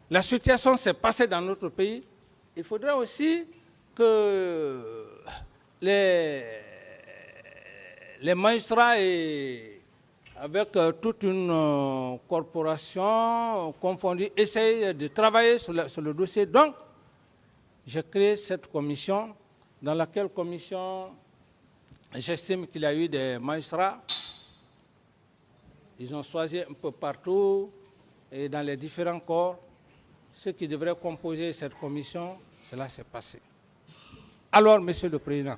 la situation s'est passée dans notre pays, il faudrait aussi que les magistrats, et avec toute une corporation confondue, essayent de travailler sur le dossier. Donc, j'ai créé cette commission, dans laquelle commission, j'estime qu'il y a eu des magistrats. Ils ont choisi un peu partout et dans les différents corps ceux qui devraient composer cette commission. Cela s'est passé. Alors, Monsieur le Président,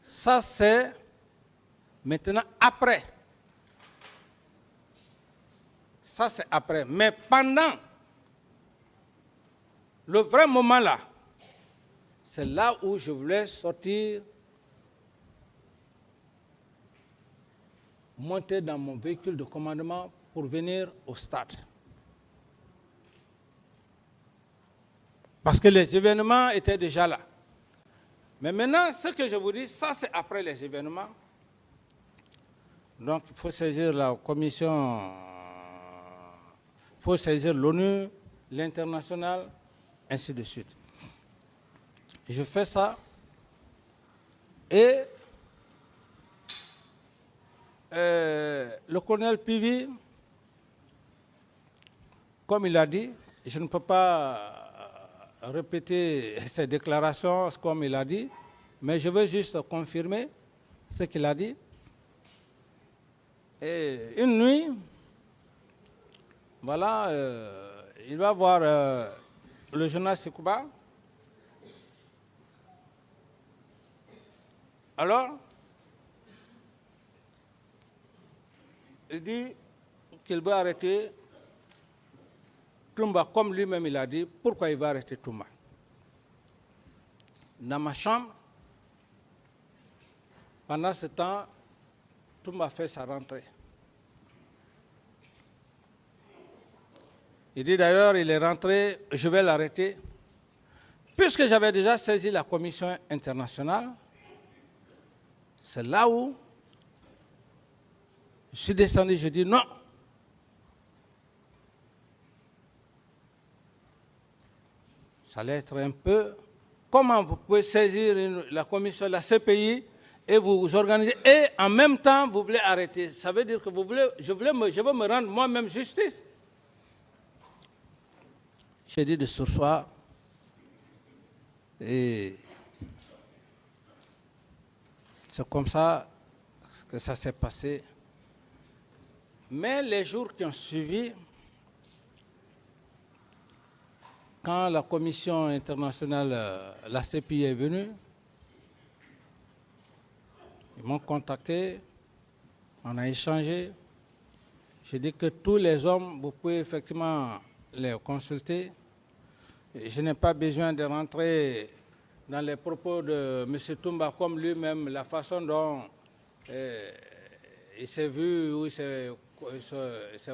ça c'est maintenant après. Ça c'est après. Mais pendant le vrai moment là, c'est là où je voulais sortir, monter dans mon véhicule de commandement pour venir au stade. Parce que les événements étaient déjà là. Mais maintenant, ce que je vous dis, ça c'est après les événements. Donc il faut saisir la commission, il faut saisir l'ONU, l'international, ainsi de suite. Je fais ça et le colonel Pivi, comme il a dit, je ne peux pas répéter ses déclarations comme il a dit, mais je veux juste confirmer ce qu'il a dit. Et une nuit, voilà, il va voir le journal Sekouba. Alors, il dit qu'il va arrêter Toumba, comme lui-même il a dit. Pourquoi il va arrêter Toumba? Dans ma chambre, pendant ce temps, Toumba fait sa rentrée. Il dit d'ailleurs, il est rentré, je vais l'arrêter. Puisque j'avais déjà saisi la commission internationale, c'est là où je suis descendu, je dis non. Ça allait être un peu... Comment vous pouvez saisir la commission de la CPI et vous organiser, et en même temps vous voulez arrêter? Ça veut dire que vous voulez, je veux me rendre moi-même justice. J'ai dit de sursoir et c'est comme ça que ça s'est passé. Mais les jours qui ont suivi, quand la commission internationale, la CPI est venue, ils m'ont contacté, on a échangé. J'ai dit que tous les hommes, vous pouvez effectivement les consulter. Je n'ai pas besoin de rentrer dans les propos de M. Toumba comme lui-même, la façon dont il s'est vu ou il s'est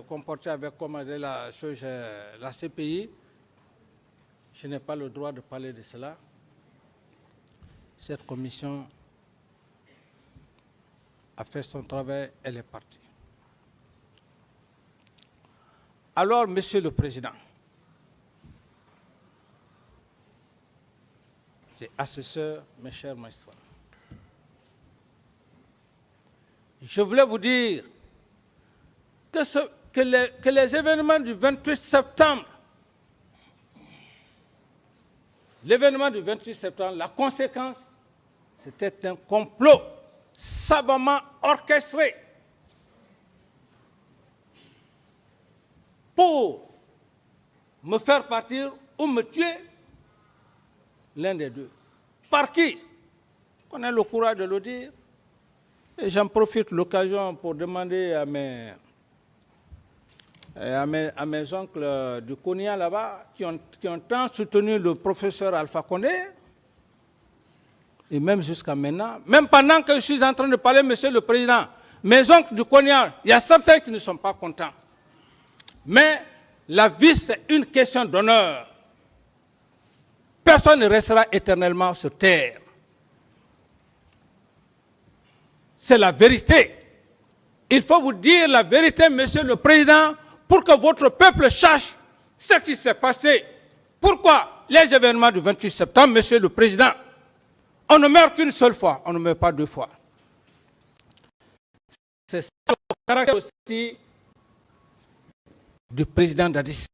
comporté avec la CPI. Je n'ai pas le droit de parler de cela. Cette commission a fait son travail, elle est partie. Alors, Monsieur le Président, j'ai assesseurs, mes chers magistrats, je voulais vous dire que les événements du 28 septembre, la conséquence, c'était un complot savamment orchestré pour me faire partir ou me tuer, l'un des deux. Par qui? On a le courage de le dire. Et j'en profite de l'occasion pour demander à mes oncles du Konya là-bas, qui ont tant soutenu le professeur Alpha Condé, et même jusqu'à maintenant, même pendant que je suis en train de parler, Monsieur le Président, mes oncles du Konya, il y a certains qui ne sont pas contents. Mais la vie, c'est une question d'honneur. Personne ne restera éternellement sur terre. C'est la vérité. Il faut vous dire la vérité, Monsieur le Président, pour que votre peuple sache ce qui s'est passé. Pourquoi les événements du 28 septembre, Monsieur le Président, on ne meurt qu'une seule fois, on ne meurt pas deux fois. C'est ça le caractère aussi du président Dadis.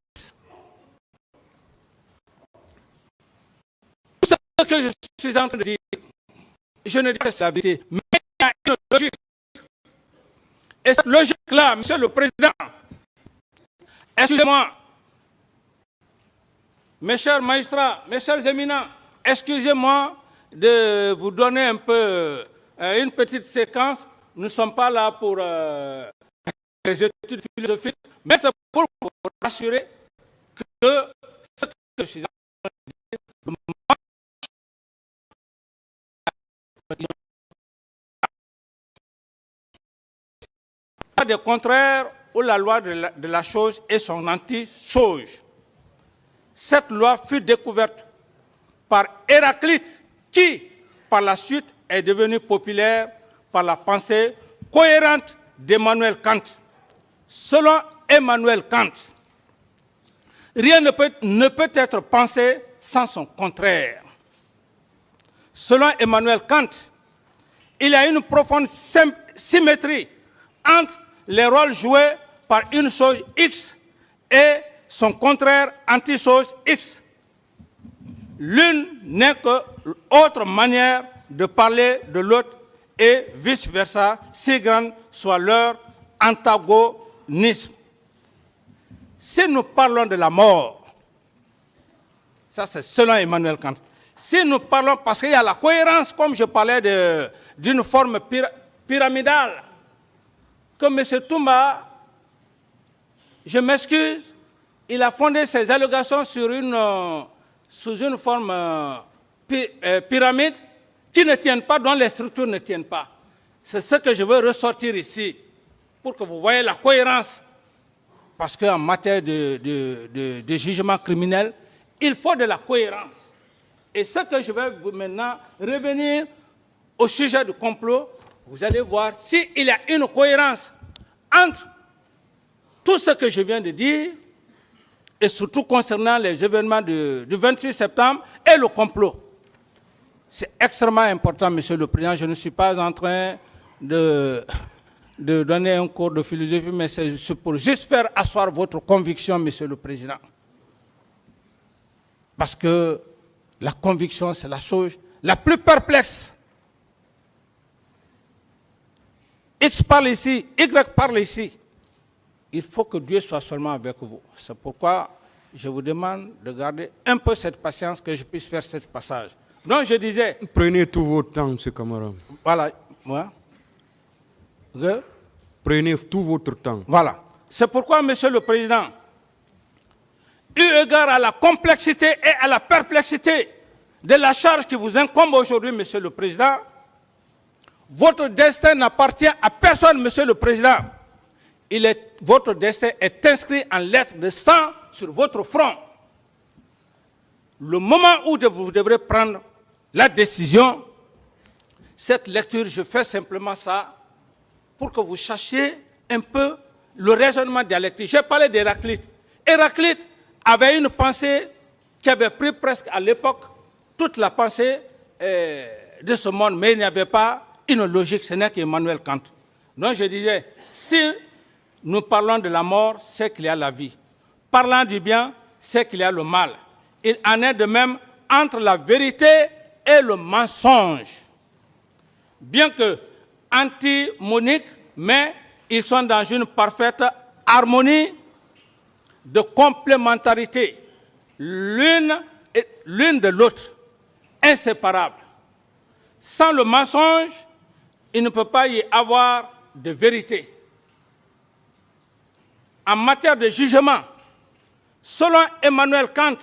Tout ce que je suis en train de dire, je ne dis pas la vérité, mais il y a une logique. Et cette logique-là, Monsieur le Président, excusez-moi, mes chers magistrats, mes chers éminents, excusez-moi de vous donner un peu une petite séquence. Nous ne sommes pas là pour les études philosophiques, mais c'est pour vous rassurer que ce que je suis en train de dire, pas de contraire ou la loi de la chose et son anti-chose. Cette loi fut découverte par Héraclite, qui, par la suite, est devenu populaire par la pensée cohérente d'Emmanuel Kant. Selon Emmanuel Kant, rien ne peut être pensé sans son contraire. Selon Emmanuel Kant, il y a une profonde symétrie entre les rôles joués par une chose X et son contraire anti-chose X. L'une n'est que l'autre manière de parler de l'autre et vice-versa, si grand soit leur antagonisme. Si nous parlons de la mort, ça c'est selon Emmanuel Kant, si nous parlons, parce qu'il y a la cohérence, comme je parlais d'une forme pyramidale, que M. Toumba, je m'excuse, il a fondé ses allégations sous une forme pyramide qui ne tiennent pas, dont les structures ne tiennent pas. C'est ce que je veux ressortir ici, pour que vous voyez la cohérence. Parce qu'en matière de jugement criminel, il faut de la cohérence. Et ce que je vais vous maintenant revenir au sujet du complot, vous allez voir s'il y a une cohérence entre tout ce que je viens de dire, et surtout concernant les événements du 28 septembre et le complot. C'est extrêmement important, Monsieur le Président. Je ne suis pas en train de donner un cours de philosophie, mais c'est pour juste faire asseoir votre conviction, Monsieur le Président. Parce que la conviction, c'est la chose la plus perplexe. X parle ici, Y parle ici. Il faut que Dieu soit seulement avec vous. C'est pourquoi je vous demande de garder un peu cette patience, que je puisse faire ce passage. Donc je disais... Prenez tout votre temps, M. Camara. Voilà. Moi. Prenez tout votre temps. Voilà. C'est pourquoi, Monsieur le Président, eu égard à la complexité et à la perplexité de la charge qui vous incombe aujourd'hui, Monsieur le Président, votre destin n'appartient à personne, Monsieur le Président. Votre destin est inscrit en lettres de sang sur votre front. Le moment où vous devrez prendre la décision, cette lecture, je fais simplement ça pour que vous cherchiez un peu le raisonnement dialectique. J'ai parlé d'Héraclite. Héraclite avait une pensée qui avait pris presque à l'époque toute la pensée de ce monde, mais il n'y avait pas une logique, ce n'est qu'Emmanuel Kant. Donc je disais, si nous parlons de la mort, c'est qu'il y a la vie. Parlant du bien, c'est qu'il y a le mal. Il en est de même entre la vérité et le mensonge. Bien que antimoniques, mais ils sont dans une parfaite harmonie de complémentarité, l'une de l'autre, inséparables. Sans le mensonge, il ne peut pas y avoir de vérité. En matière de jugement, selon Emmanuel Kant,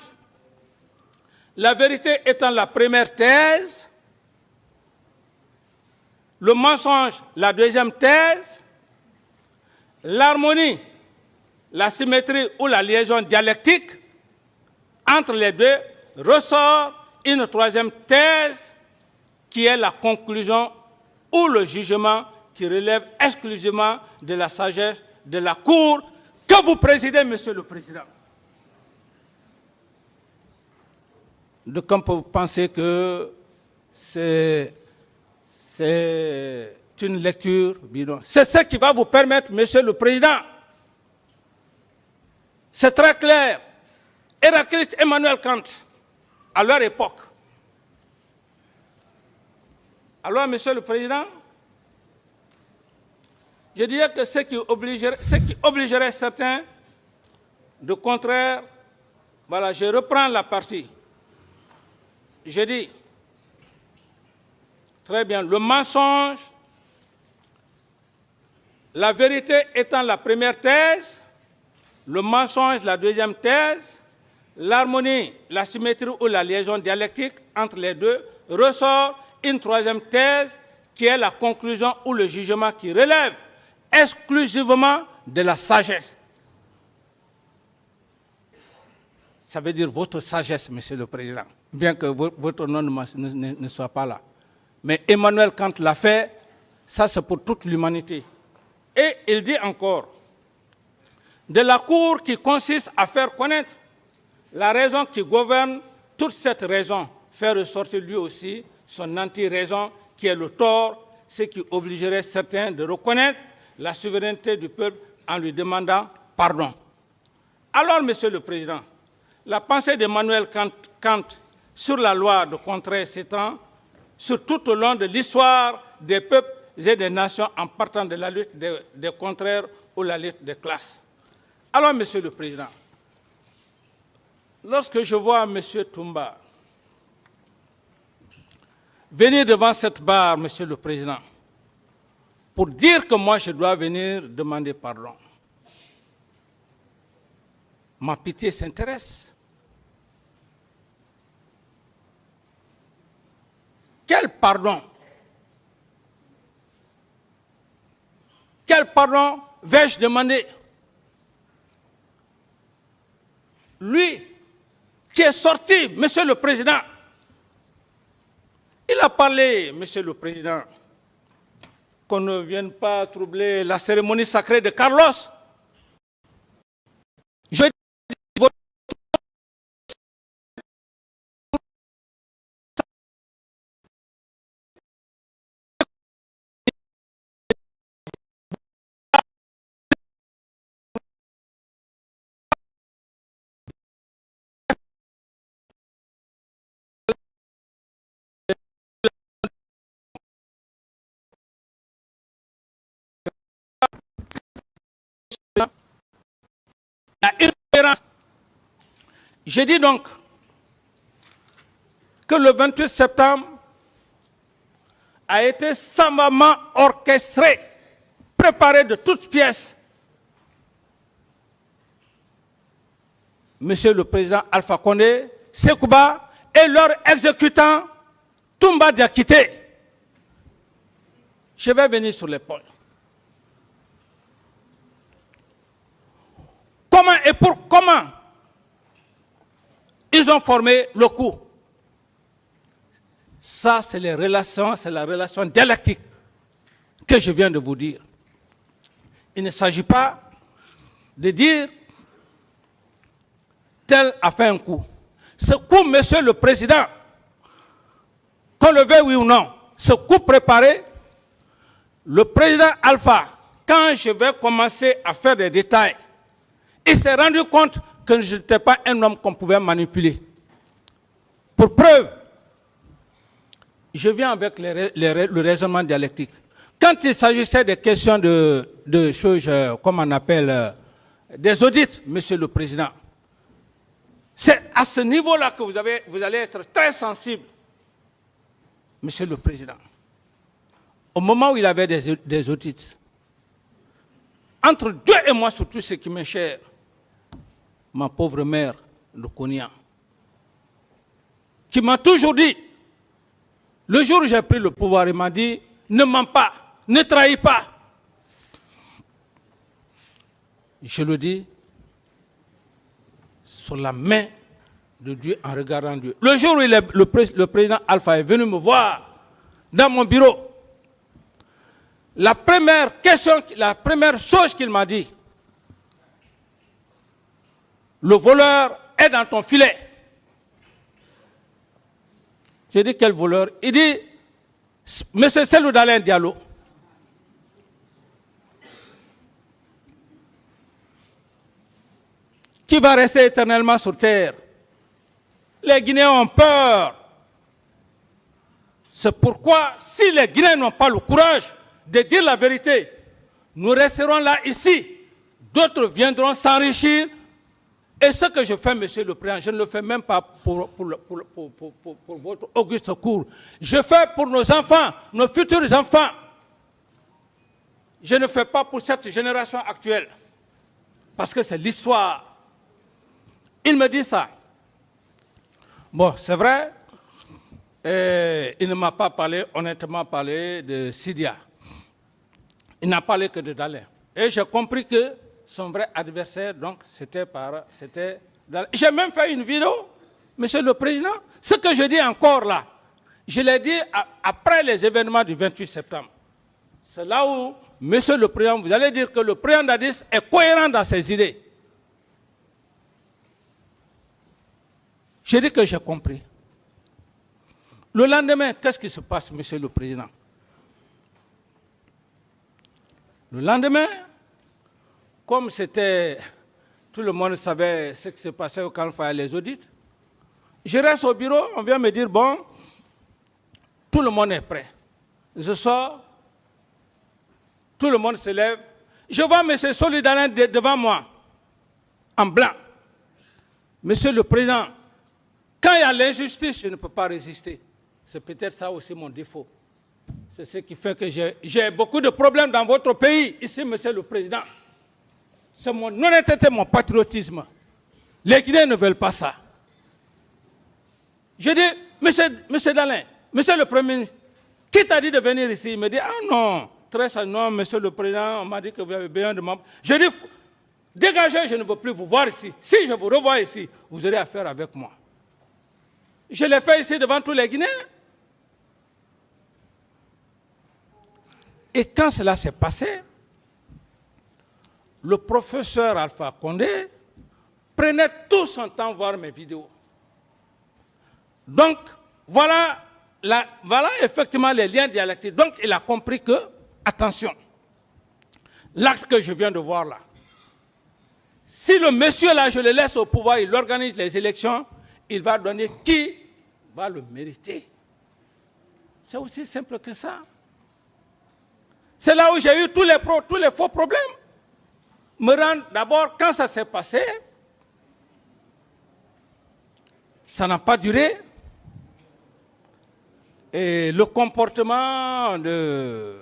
la vérité étant la première thèse, le mensonge la deuxième thèse, l'harmonie, la symétrie ou la liaison dialectique, entre les deux ressort une troisième thèse qui est la conclusion ou le jugement qui relève exclusivement de la sagesse de la Cour que vous présidez, Monsieur le Président. D'aucuns peuvent penser que c'est une lecture bidon. C'est ce qui va vous permettre, Monsieur le Président. C'est très clair. Héraclite, Emmanuel Kant, à leur époque. Alors, Monsieur le Président, je dirais que ce qui obligerait certains de contraire, voilà, je reprends la partie. Je dis, très bien, le mensonge, la vérité étant la première thèse, le mensonge la deuxième thèse, l'harmonie, la symétrie ou la liaison dialectique entre les deux, ressort une troisième thèse qui est la conclusion ou le jugement qui relève exclusivement de la sagesse. Ça veut dire votre sagesse, Monsieur le Président, bien que votre nom ne soit pas là. Mais Emmanuel Kant l'a fait, ça c'est pour toute l'humanité. Et il dit encore, de la cour qui consiste à faire connaître la raison qui gouverne, toute cette raison fait ressortir lui aussi son anti-raison qui est le tort, ce qui obligerait certains de reconnaître la souveraineté du peuple en lui demandant pardon. Alors, Monsieur le Président, la pensée d'Emmanuel Kant sur la loi de contraire s'étend sur tout au long de l'histoire des peuples et des nations en partant de la lutte des contraires ou la lutte des classes. Alors, Monsieur le Président, lorsque je vois M. Toumba venir devant cette barre, Monsieur le Président, pour dire que moi je dois venir demander pardon, ma pitié s'intéresse. Quel pardon? Quel pardon vais-je demander? Lui, qui est sorti, Monsieur le Président, il a parlé, Monsieur le Président, qu'on ne vienne pas troubler la cérémonie sacrée de Carlos. Je dis votre irrévérence. Je dis donc que le 28 septembre a été savamment orchestré, préparé de toutes pièces. Monsieur le Président Alpha Condé, Sekouba et leur exécutant Toumba Diakité. Je vais venir sur l'épaule. Comment et pour comment ils ont formé le coup? Ça, c'est les relations, c'est la relation dialectique que je viens de vous dire. Il ne s'agit pas de dire tel a fait un coup. Ce coup, Monsieur le Président, qu'on le veuille oui ou non, ce coup préparé, le président Alpha, quand je vais commencer à faire des détails, il s'est rendu compte que je n'étais pas un homme qu'on pouvait manipuler. Pour preuve, je viens avec le raisonnement dialectique. Quand il s'agissait des questions de choses, comme on appelle, des audits, Monsieur le Président, c'est à ce niveau-là que vous allez être très sensible, Monsieur le Président. Au moment où il avait des audits, entre Dieu et moi, surtout ce qui m'est cher, ma pauvre mère, le Konya, qui m'a toujours dit, le jour où j'ai pris le pouvoir, il m'a dit, ne mens pas, ne trahis pas. Je le dis sur la main de Dieu en regardant Dieu. Le jour où le président Alpha est venu me voir dans mon bureau, la première question, la première chose qu'il m'a dit, le voleur est dans ton filet. J'ai dit, quel voleur? Il dit, monsieur Cellou Dalein Diallo. Qui va rester éternellement sur terre? Les Guinéens ont peur. C'est pourquoi, si les Guinéens n'ont pas le courage de dire la vérité, nous resterons là, ici. D'autres viendront s'enrichir. Et ce que je fais, monsieur le Président, je ne le fais même pas pour votre auguste cour. Je fais pour nos enfants, nos futurs enfants. Je ne fais pas pour cette génération actuelle. Parce que c'est l'histoire. Il me dit ça. Bon, c'est vrai, il ne m'a pas parlé, honnêtement parlé de Sidia. Il n'a parlé que de Dalein. Et j'ai compris que son vrai adversaire, donc, c'était Dalein. J'ai même fait une vidéo, monsieur le Président. Ce que je dis encore là, je l'ai dit après les événements du 28 septembre. C'est là où, monsieur le Président, vous allez dire que le président Dadis est cohérent dans ses idées. J'ai dit que j'ai compris. Le lendemain, qu'est-ce qui se passe, monsieur le Président? Le lendemain, comme c'était, tout le monde savait ce qui se passait quand il fallait les audits, je reste au bureau, on vient me dire, bon, tout le monde est prêt. Je sors, tout le monde se lève. Je vois M. Cellou Dalein devant moi, en blanc. Monsieur le Président, quand il y a l'injustice, je ne peux pas résister. C'est peut-être ça aussi mon défaut. C'est ce qui fait que j'ai beaucoup de problèmes dans votre pays, ici, monsieur le Président. C'est mon honnêteté, mon patriotisme. Les Guinéens ne veulent pas ça. Je dis, monsieur Dalein, monsieur le Premier ministre, qui t'a dit de venir ici? Il me dit, ah non, très non, monsieur le Président, on m'a dit que vous avez besoin de moi. Je dis, dégagez, je ne veux plus vous voir ici. Si je vous revois ici, vous aurez affaire avec moi. Je l'ai fait ici devant tous les Guinéens. Et quand cela s'est passé, le professeur Alpha Condé prenait tout son temps voir mes vidéos. Donc, voilà effectivement les liens dialectiques. Donc, il a compris que, attention, l'acte que je viens de voir là, si le monsieur là, je le laisse au pouvoir, il organise les élections, il va donner qui va le mériter. C'est aussi simple que ça. C'est là où j'ai eu tous les faux problèmes. D'abord, quand ça s'est passé, ça n'a pas duré. Et le comportement de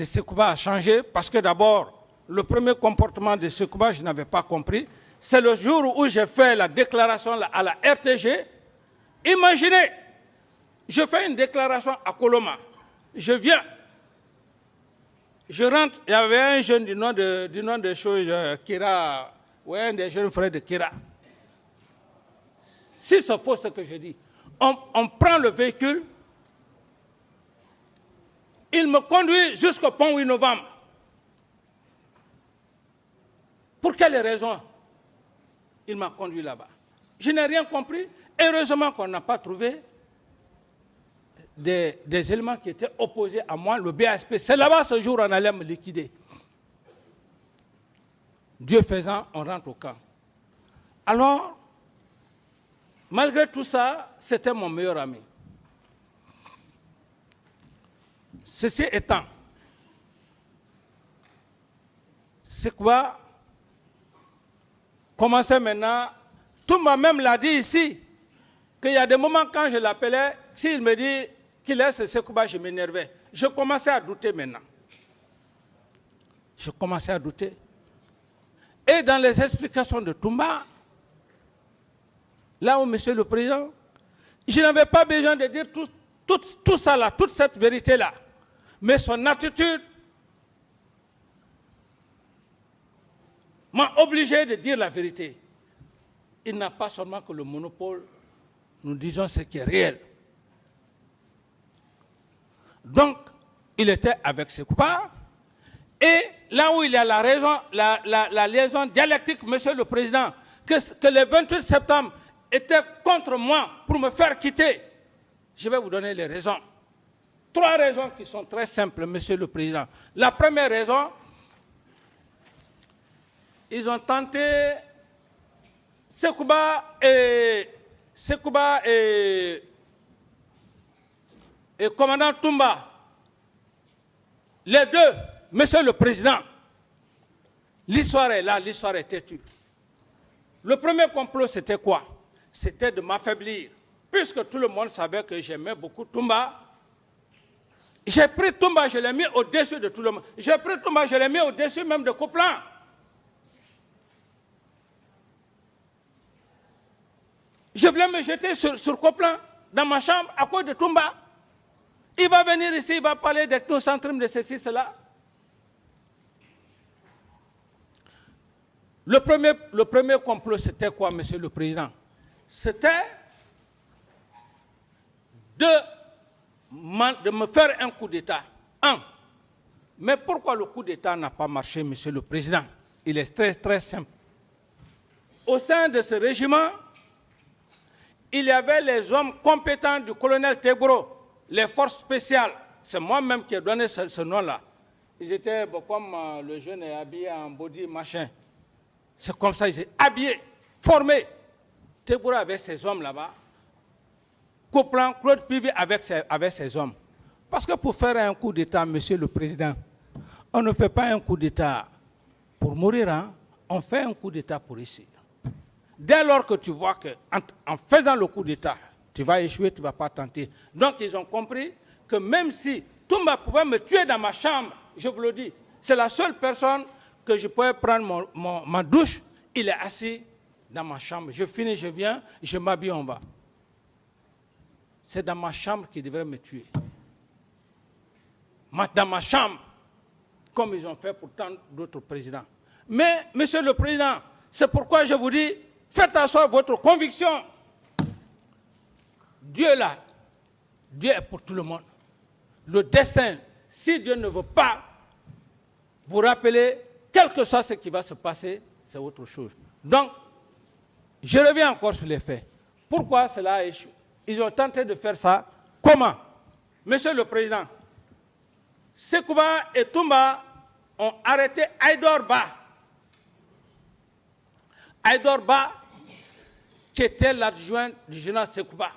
Sekouba a changé parce que d'abord, le premier comportement de Sekouba, je n'avais pas compris. C'est le jour où j'ai fait la déclaration à la RTG. Imaginez, je fais une déclaration à Koloma. Je viens. Je rentre, il y avait un jeune du nom de choses, Kira, ouais, un des jeunes frères de Kira. Si c'est faux ce que je dis, on prend le véhicule, il me conduit jusqu'au pont 8 novembre. Pour quelle raison il m'a conduit là-bas? Je n'ai rien compris. Heureusement qu'on n'a pas trouvé des éléments qui étaient opposés à moi, le BASP. C'est là-bas ce jour on allait me liquider. Dieu faisant, on rentre au camp. Alors, malgré tout ça, c'était mon meilleur ami. Ceci étant, c'est quoi? Commencer maintenant, tout le monde même l'a dit ici, qu'il y a des moments quand je l'appelais, s'il me dit qu'il est Sekouba, je m'énervais. Je commençais à douter maintenant. Je commençais à douter. Et dans les explications de Toumba, là où, monsieur le Président, je n'avais pas besoin de dire tout ça là, toute cette vérité-là. Mais son attitude m'a obligé de dire la vérité. Il n'a pas seulement que le monopole, nous disons ce qui est réel. Donc, il était avec Sekouba, et là où il y a la raison, la liaison dialectique, monsieur le Président, que le 28 septembre était contre moi pour me faire quitter. Je vais vous donner les raisons. 3 raisons qui sont très simples, Monsieur le Président. La première raison, ils ont tenté, Sekouba et commandant Toumba, les deux, Monsieur le Président, l'histoire est là, l'histoire est têtue. Le premier complot, c'était quoi? C'était de m'affaiblir. Puisque tout le monde savait que j'aimais beaucoup Toumba, j'ai pris Toumba, je l'ai mis au-dessus de tout le monde. J'ai pris Toumba, je l'ai mis au-dessus même de Couplan. Je voulais me jeter sur Couplan, dans ma chambre, à cause de Toumba. Il va venir ici, il va parler d'ethnocentrisme, de ceci, cela. Le premier complot, c'était quoi, Monsieur le Président? C'était de me faire un coup d'État. Mais pourquoi le coup d'État n'a pas marché, Monsieur le Président? Il est très, très simple. Au sein de ce régiment, il y avait les hommes compétents du colonel Tebro, les forces spéciales. C'est moi-même qui ai donné ce nom-là. Ils étaient comme le jeune est habillé en body machin. C'est comme ça, ils étaient habillés, formés. Tebro avait ses hommes là-bas. Couplan, Claude Pivi avec ses hommes. Parce que pour faire un coup d'État, Monsieur le Président, on ne fait pas un coup d'État pour mourir, hein? On fait un coup d'État pour réussir. Dès lors que tu vois qu'en faisant le coup d'État, tu vas échouer, tu ne vas pas tenter. Donc ils ont compris que même si Toumba pouvait me tuer dans ma chambre, je vous le dis, c'est la seule personne que je pouvais prendre ma douche, il est assis dans ma chambre. Je finis, je viens, je m'habille en bas. C'est dans ma chambre qu'il devrait me tuer. Dans ma chambre, comme ils ont fait pour tant d'autres présidents. Mais, Monsieur le Président, c'est pourquoi je vous dis, faites asseoir votre conviction. Dieu là, Dieu est pour tout le monde. Le destin, si Dieu ne veut pas vous rappeler, quel que soit ce qui va se passer, c'est autre chose. Donc, je reviens encore sur les faits. Pourquoi cela a échoué? Ils ont tenté de faire ça. Comment? Monsieur le Président, Sekouba et Toumba ont arrêté Aïdor Ba. Aïdor Ba, qui était l'adjoint du général Sekouba.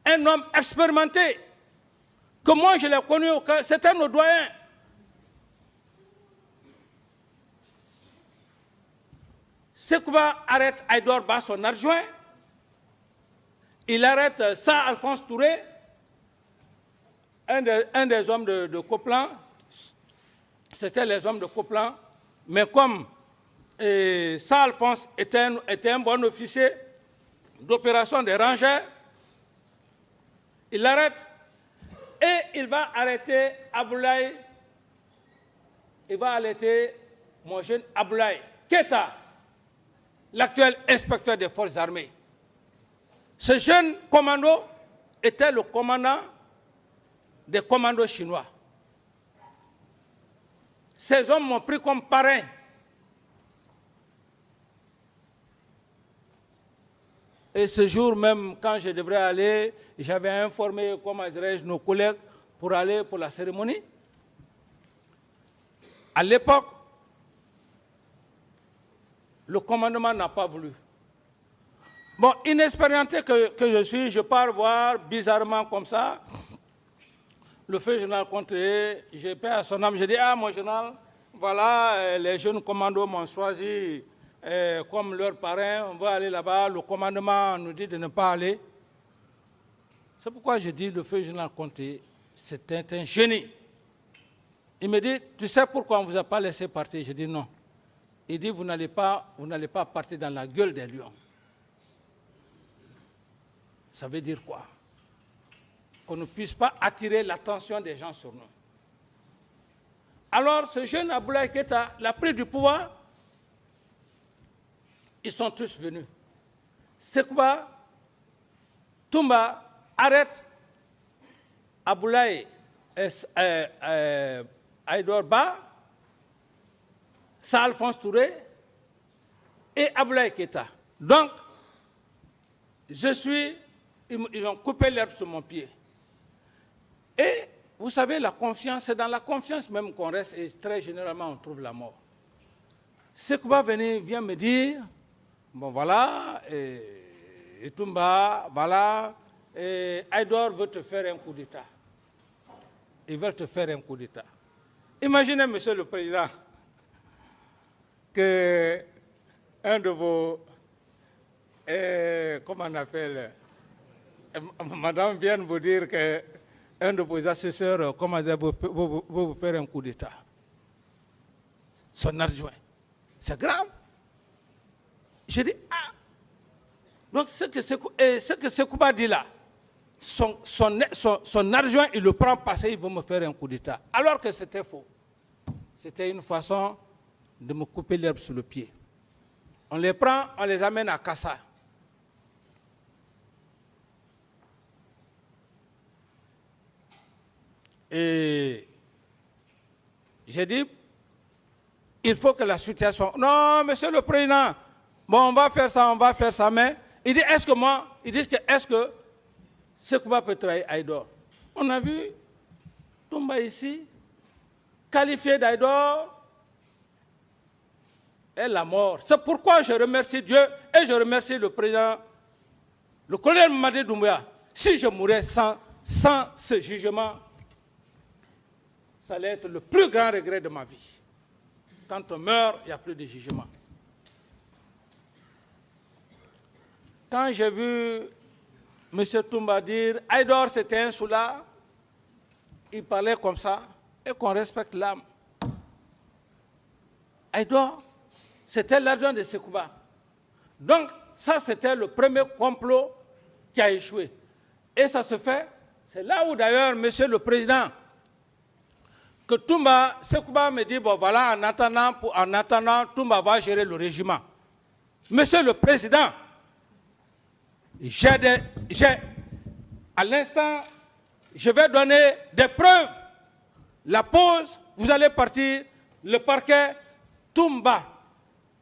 Un homme expérimenté, que moi je l'ai connu, c'était nos doyens. Sekouba arrête Aïdor Ba, son adjoint. Il arrête Sa Alphonse Touré, un des hommes de Couplan. C'était les hommes de Couplan. Mais comme Sa Alphonse était un bon officier d'opération des rangers, il l'arrête et il va arrêter Aboulaye. Il va arrêter mon jeune Aboulaye Keita, l'actuel inspecteur des forces armées. Ce jeune commando était le commandant des commandos chinois. Ces hommes m'ont pris comme parrain. Et ce jour même, quand je devrais aller, j'avais informé, comment dirais-je, nos collègues pour aller pour la cérémonie. À l'époque, le commandement n'a pas voulu. Bon, inexpérimenté que je suis, je pars voir bizarrement comme ça le feu général Conté, j'ai payé à son âme, je dis, ah mon général, voilà, les jeunes commandos m'ont choisi comme leur parrain, on va aller là-bas, le commandement nous dit de ne pas aller. C'est pourquoi je dis, le feu général Conté, c'était un génie. Il me dit, tu sais pourquoi on ne vous a pas laissé partir? Je dis non. Il dit, vous n'allez pas partir dans la gueule des lions. Ça veut dire quoi? Qu'on ne puisse pas attirer l'attention des gens sur nous. Alors, ce jeune Aboulaye Keita l'a pris du pouvoir. Ils sont tous venus. Sekouba, Toumba, arrête Aboulaye Aïdor Ba, Sa Alphonse Touré et Aboulaye Keita. Donc, je suis Ils ont coupé l'herbe sur mon pied. Et vous savez, la confiance, c'est dans la confiance même qu'on reste et très généralement on trouve la mort. Sekouba vient me dire, bon voilà, et Toumba, voilà, et Aïdor veut te faire un coup d'État. Ils veulent te faire un coup d'État. Imaginez, Monsieur le Président, que un de vos, comment on appelle, madame vient vous dire que un de vos assesseurs, comment dire, veut vous faire un coup d'État. Son adjoint. C'est grave. Je dis, ah. Donc ce que Sekouba dit là, son adjoint, il le prend parce qu'il veut me faire un coup d'État. Alors que c'était faux. C'était une façon de me couper l'herbe sous le pied. On les prend, on les amène à Kassa. Et j'ai dit, il faut que la situation... Non, Monsieur le Président, bon, on va faire ça, mais... Il dit, est-ce que Sekouba peut trahir Aïdor? On a vu Toumba ici, qualifié d'Aïdor, et la mort. C'est pourquoi je remercie Dieu et je remercie le président, le colonel Mamadi Doumbouya. Si je mourais sans ce jugement, ça allait être le plus grand regret de ma vie. Quand on meurt, il n'y a plus de jugement. Quand j'ai vu M. Toumba dire « Aïdor, c'était un soulard », il parlait comme ça, et qu'on respecte l'âme. Aïdor, c'était l'adjoint de Sekouba. Donc, ça, c'était le premier complot qui a échoué. Et ça se fait, c'est là où d'ailleurs, Monsieur le Président, que Sekouba me dit, bon voilà, en attendant, Toumba va gérer le régiment. Monsieur le Président, à l'instant, je vais donner des preuves. La pause, vous allez partir, le parquet, Toumba,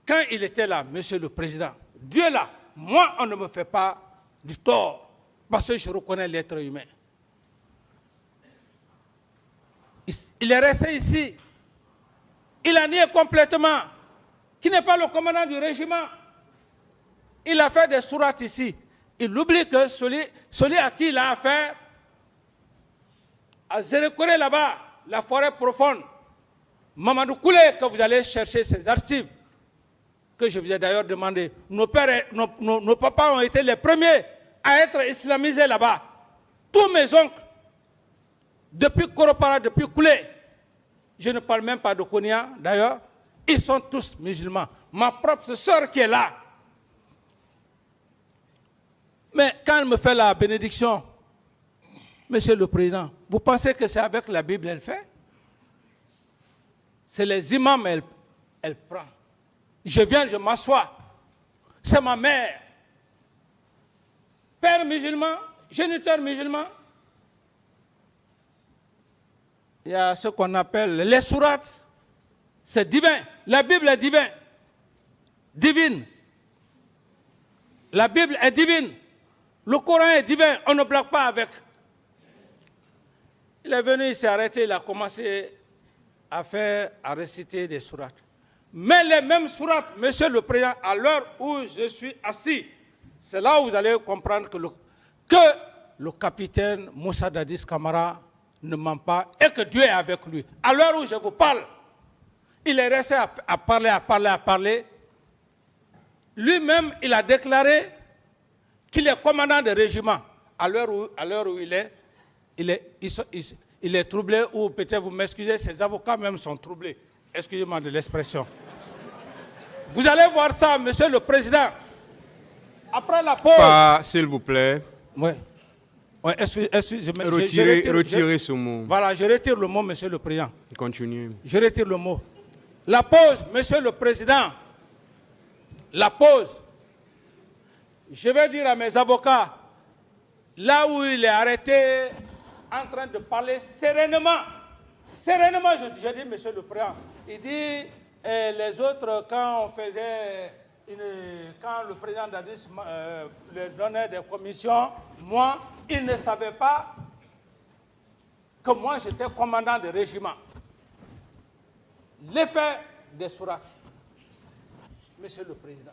quand il était là, Monsieur le Président, Dieu là, moi, on ne me fait pas du tort, parce que je reconnais l'être humain. Il est resté ici. Il a nié complètement qu'il n'est pas le commandant du régiment. Il a fait des sourates ici. Il oublie que celui à qui il a affaire, à Zérekoré là-bas, la forêt profonde, Mamadou Koulé, que vous allez chercher ses archives, que je vous ai d'ailleurs demandé. Nos papas ont été les premiers à être islamisés là-bas. Tous mes oncles, depuis Koropara, depuis Koulé, je ne parle même pas de Konya d'ailleurs, ils sont tous musulmans. Ma propre sœur qui est là. Mais quand elle me fait la bénédiction, Monsieur le Président, vous pensez que c'est avec la Bible qu'elle fait? C'est les imams, elle prend. Je viens, je m'assois. C'est ma mère. Père musulman, géniteur musulman. Il y a ce qu'on appelle les sourates. C'est divin. La Bible est divine. La Bible est divine. Le Coran est divin. On ne blague pas avec. Il est venu, il s'est arrêté, il a commencé à réciter des sourates. Mais les mêmes sourates, Monsieur le Président, à l'heure où je suis assis, c'est là où vous allez comprendre que le capitaine Moussa Dadis Camara ne ment pas et que Dieu est avec lui. À l'heure où je vous parle, il est resté à parler. Lui-même, il a déclaré qu'il est commandant de régiment. À l'heure où il est troublé, ou peut-être vous m'excusez, ses avocats même sont troublés. Excusez-moi de l'expression. Vous allez voir ça, Monsieur le Président. Après la pause... Pas, s'il vous plaît. Oui. Ouais, retirez ce mot. Voilà, je retire le mot, Monsieur le Président. Continuez. Je retire le mot. La pause, Monsieur le Président. La pause. Je vais dire à mes avocats, là où il est arrêté, en train de parler sereinement. Je dis, Monsieur le Président. Il dit, les autres, quand on faisait quand le président Dadis le donnait des commissions, moi, il ne savait pas que moi, j'étais commandant de régiment. L'effet des sourates, Monsieur le Président,